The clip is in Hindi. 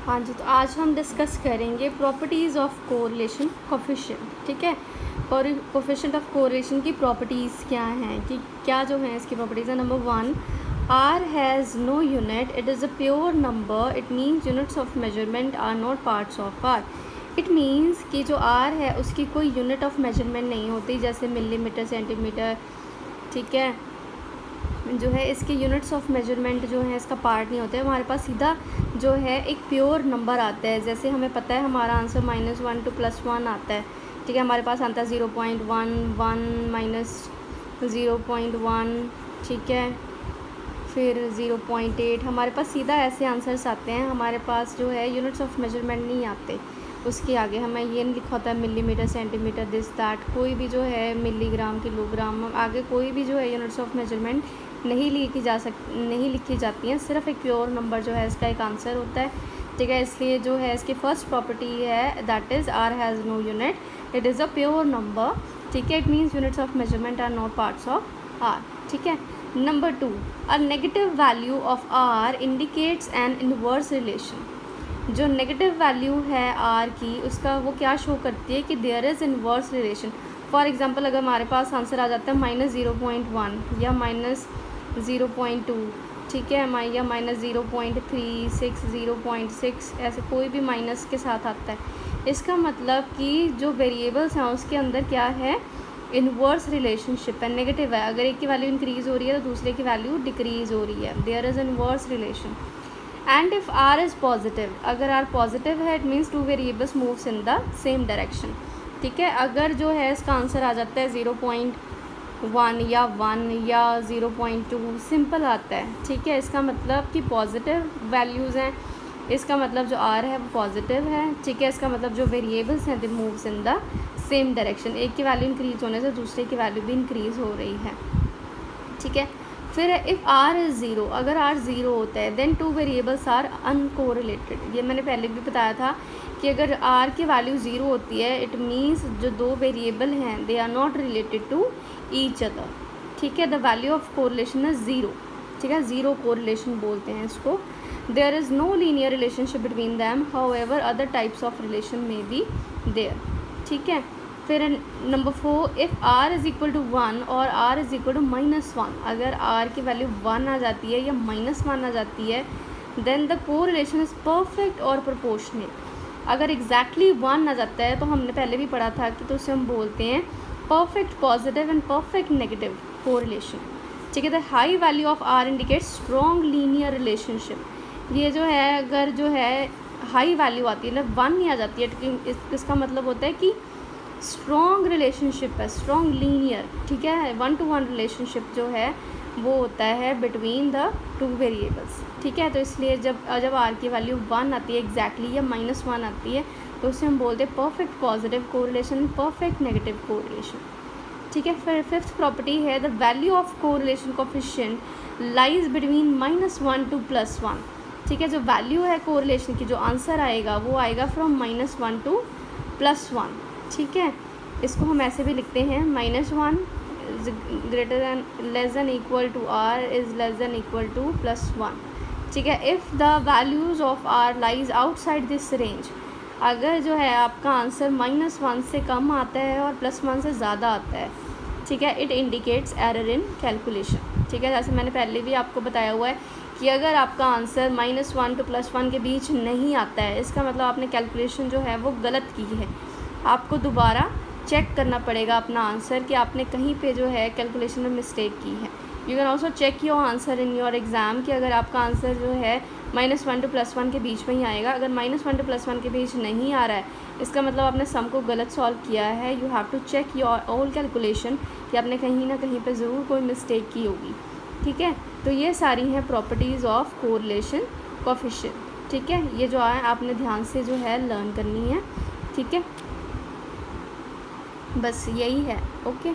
हाँ जी, तो आज हम डिस्कस करेंगे प्रॉपर्टीज़ ऑफ कोरिलेशन कोफिशिएंट। ठीक है, कोफिशिएंट ऑफ कोरिलेशन की प्रॉपर्टीज़ क्या हैं, कि क्या जो है इसकी प्रॉपर्टीज़ है। Number 1, r has no unit, it is a pure number, it means units of measurement are not parts of r. It means कि जो आर है उसकी कोई यूनिट ऑफ मेजरमेंट नहीं होती, जैसे मिलीमीटर, सेंटीमीटर। ठीक है, जो है इसके यूनिट्स ऑफ मेजरमेंट जो है इसका पार्ट नहीं होता है, हमारे पास सीधा जो है एक प्योर नंबर आता है। जैसे हमें पता है हमारा आंसर -1 to +1 आता है। ठीक है, हमारे पास आता है 0.1, 1 - 0.1, ठीक है, फिर 0.8। हमारे पास सीधा ऐसे आंसर्स आते हैं, हमारे पास जो है यूनिट्स ऑफ मेजरमेंट नहीं आते। उसके आगे हमें ये नहीं लिखा होता है मिलीमीटर, सेंटीमीटर, दिस दैट, कोई भी जो है मिलीग्राम, किलोग्राम, आगे कोई भी जो है यूनिट्स ऑफ मेजरमेंट नहीं लिखी जाती हैं। सिर्फ एक प्योर नंबर जो है इसका एक आंसर होता है। ठीक है, इसलिए जो है इसकी फर्स्ट प्रॉपर्टी है that is r has no unit, it is a pure number. ठीक है, it means units of measurement are not parts of r. ठीक है, number 2, a negative value of r indicates an inverse relation. जो नेगेटिव वैल्यू है आर की, उसका वो क्या शो करती है कि there is inverse relation. For example, अगर हमारे पास आंसर आ जाता है -0.1 या -0.2, ठीक है, या -0.36, 0.6, ऐसे कोई भी माइनस के साथ आता है, इसका मतलब कि जो वेरिएबल्स हैं उसके अंदर क्या है, इनवर्स रिलेशनशिप है, नेगेटिव है। अगर एक की वैल्यू इंक्रीज़ हो रही है तो दूसरे की वैल्यू डिक्रीज़ हो रही है, there is inverse relation. And if r is positive, अगर आर पॉजिटिव है, it means two variables moves in the same direction. ठीक है, अगर जो है इसका आंसर आ जाता है 0.1 या 1 या 0.2, सिंपल आता है। ठीक है, इसका मतलब कि पॉजिटिव वैल्यूज़ हैं, इसका मतलब जो आर है वो पॉजिटिव है। ठीक है, इसका मतलब जो वेरिएबल्स हैं they moves in the same direction, एक की वैल्यू इंक्रीज़ होने से दूसरे की वैल्यू भी इंक्रीज़ हो रही है। ठीक है, फिर इफ़ आर इज़ 0, अगर आर 0 होता है then two variables are uncorrelated. ये मैंने पहले भी बताया था कि अगर आर की वैल्यू 0 होती है, इट मीन्स जो दो वेरिएबल हैं they are not related to each other. ठीक है, the value of correlation is 0। ठीक है, ज़ीरो कोरिलेशन बोलते हैं इसको। There is no linear relationship between them, however other types of relation may be there. ठीक है, फिर number 4, if r is equal to 1 और आर इज़ इक्वल टू -1, अगर आर की वैल्यू 1 आ जाती है या -1 आ जाती है, then the correlation is perfect और प्रोपोर्शनेट। अगर एग्जैक्टली 1 आ जाता है तो हमने पहले भी पढ़ा था कि तो उसे हम बोलते हैं perfect positive and perfect negative correlation. ठीक है, the high value of r indicates strong linear relationship. ये जो है अगर जो है हाई वैल्यू आती है ना, 1 नहीं आ जाती है, इसका मतलब होता है कि स्ट्रॉन्ग रिलेशनशिप है, स्ट्रॉन्ग लीनियर। ठीक है, 1 to 1 रिलेशनशिप जो है वो होता है बिटवीन द टू वेरिएबल्स। ठीक है, तो इसलिए जब आर की वैल्यू 1 आती है एग्जैक्टली या -1 आती है तो उसे हम बोलते हैं perfect positive correlation, perfect negative correlation. ठीक है, फिर फिफ्थ प्रॉपर्टी है the value of correlation coefficient lies between -1 to +1। ठीक है, जो वैल्यू है कोरिलेशन की, जो आंसर आएगा वो आएगा फ्रॉम -1 to +1। ठीक है, इसको हम ऐसे भी लिखते हैं -1 greater than less than equal to r is less than equal to +1। ठीक है, if the values of r lies outside this range, अगर जो है आपका आंसर -1 से कम आता है और +1 से ज़्यादा आता है, ठीक है, it indicates error in calculation. ठीक है, जैसे मैंने पहले भी आपको बताया हुआ है कि अगर आपका आंसर -1 to +1 के बीच नहीं आता है, इसका मतलब आपने कैलकुलेशन जो है वो गलत की है। आपको दोबारा चेक करना पड़ेगा अपना आंसर कि आपने कहीं पे जो है कैलकुलेशन में मिस्टेक की है। You can also check your answer in your exam कि अगर आपका आंसर जो है -1 to +1 के बीच में ही आएगा। अगर -1 to +1 के बीच नहीं आ रहा है, इसका मतलब आपने सम को गलत सॉल्व किया है। You have to check your all calculation कि आपने कहीं ना कहीं पे ज़रूर कोई मिस्टेक की होगी। ठीक है, तो ये सारी हैं प्रॉपर्टीज़ ऑफ कोरिलेशन कोफिशिएंट। ठीक है, ये जो है आपने ध्यान से जो है लर्न करनी है। ठीक है, बस यही है। ओके।